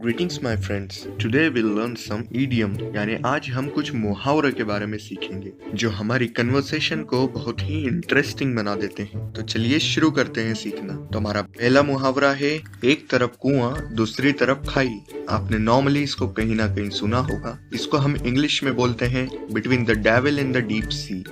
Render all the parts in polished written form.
Greetings my friends, today will learn some idiom यानी आज हम कुछ मुहावरे के बारे में सीखेंगे जो हमारी कन्वर्सेशन को बहुत ही इंटरेस्टिंग बना देते हैं। तो चलिए शुरू करते हैं सीखना। तो हमारा पहला मुहावरा है, एक तरफ कुआं दूसरी तरफ खाई। आपने नॉर्मली इसको कहीं ना कहीं सुना होगा। इसको हम इंग्लिश में बोलते हैं between the devil and the deep sea.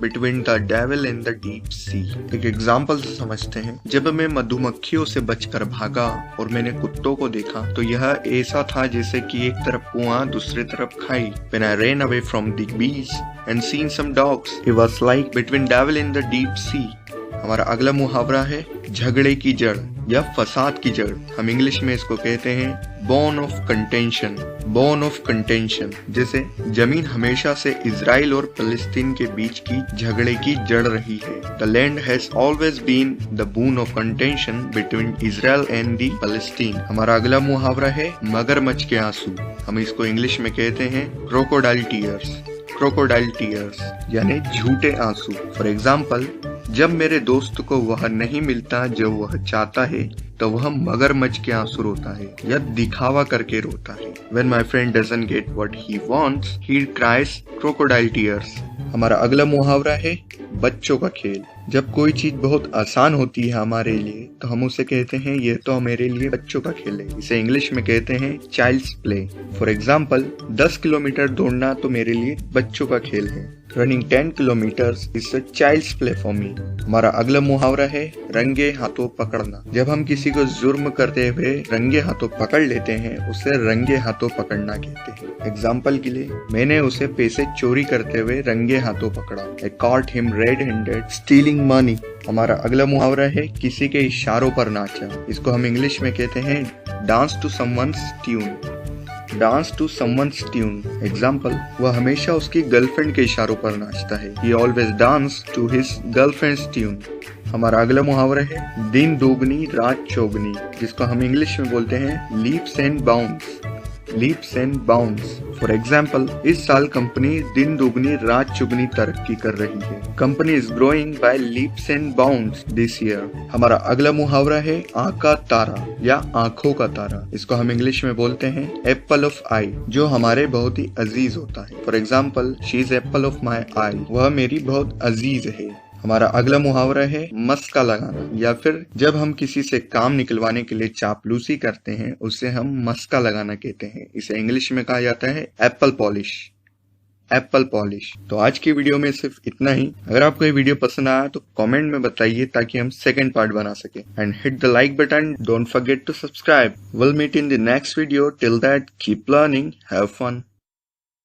Between the devil and the deep sea. एक एग्जाम्पल से समझते हैं। जब मैं मधुमक्खियों से बचकर भागा और मैंने कुत्तों को देखा तो यह ऐसा था जैसे कि एक तरफ कुआं दूसरी तरफ खाई। When I ran away from the bees and seen some dogs, it was like between devil and the deep sea. हमारा अगला मुहावरा है, झगड़े की जड़ या फसाद की जड़। हम इंग्लिश में इसको कहते हैं bone of contention. Bone of contention जैसे जमीन हमेशा से इजराइल और फलस्तीन के बीच की झगड़े की जड़ रही है। The land has always been the bone of contention between Israel and the फलस्तीन। हमारा अगला मुहावरा है, मगरमच्छ के आंसू। हम इसको इंग्लिश में कहते हैं क्रोकोडाइल टीयर्स। क्रोकोडाइल टीयर्स यानी झूठे आंसू। फॉर एग्जाम्पल, जब मेरे दोस्त को वह नहीं मिलता जो वह चाहता है तो वह मगरमच्छ के आंसू रोता है या दिखावा करके रोता है। When my friend doesn't get what he wants, he cries crocodile tears. हमारा अगला मुहावरा है, बच्चों का खेल। जब कोई चीज बहुत आसान होती है हमारे लिए तो हम उसे कहते हैं ये तो मेरे लिए बच्चों का खेल है। इसे इंग्लिश में कहते हैं child's play. For example, 10 kilometre दौड़ना तो मेरे लिए बच्चों का खेल है। Running 10 kilometres is a child's play for me. हमारा अगला मुहावरा है, रंगे हाथों पकड़ना। जब हम किसी को जुर्म करते हुए रंगे हाथों पकड़ लेते हैं उसे रंगे हाथों पकड़ना कहते हैं। एग्जाम्पल के लिए, मैंने उसे पैसे चोरी करते हुए रंगे हाथों पकड़ा। I caught him red-handed stealing money. हमारा अगला मुहावरा है, किसी के इशारों पर नाचा। इसको हम इंग्लिश में कहते हैं dance to someone's tune. Dance to someone's tune. Example, वह हमेशा उसकी गर्लफ्रेंड के इशारों पर नाचता है। He always dance to his girlfriend's tune. हमारा अगला मुहावरा है, दिन दोगुनी रात चौगुनी, जिसको हम इंग्लिश में बोलते हैं leaps and bounds. Leaps and bounds. For example, इस साल कंपनी दिन दोगुनी रात चौगुनी तरक्की कर रही है। Company is growing by leaps and bounds this year. हमारा अगला मुहावरा है, आँख का तारा या आंखों का तारा। इसको हम इंग्लिश में बोलते हैं एप्पल ऑफ आई, जो हमारे बहुत ही अजीज होता है। For example, she is apple of my eye, वह मेरी बहुत अजीज है। हमारा अगला मुहावरा है, मस्का लगाना, या फिर जब हम किसी से काम निकलवाने के लिए चापलूसी करते हैं उसे हम मस्का लगाना कहते हैं। इसे इंग्लिश में कहा जाता है एप्पल पॉलिश। Apple polish. तो आज की वीडियो में सिर्फ इतना ही। अगर आपको ये वीडियो पसंद आया तो कमेंट में बताइए ताकि हम सेकंड पार्ट बना सके। And hit the like button, don't forget to subscribe. Will meet in the next video. Till that, keep learning, have fun.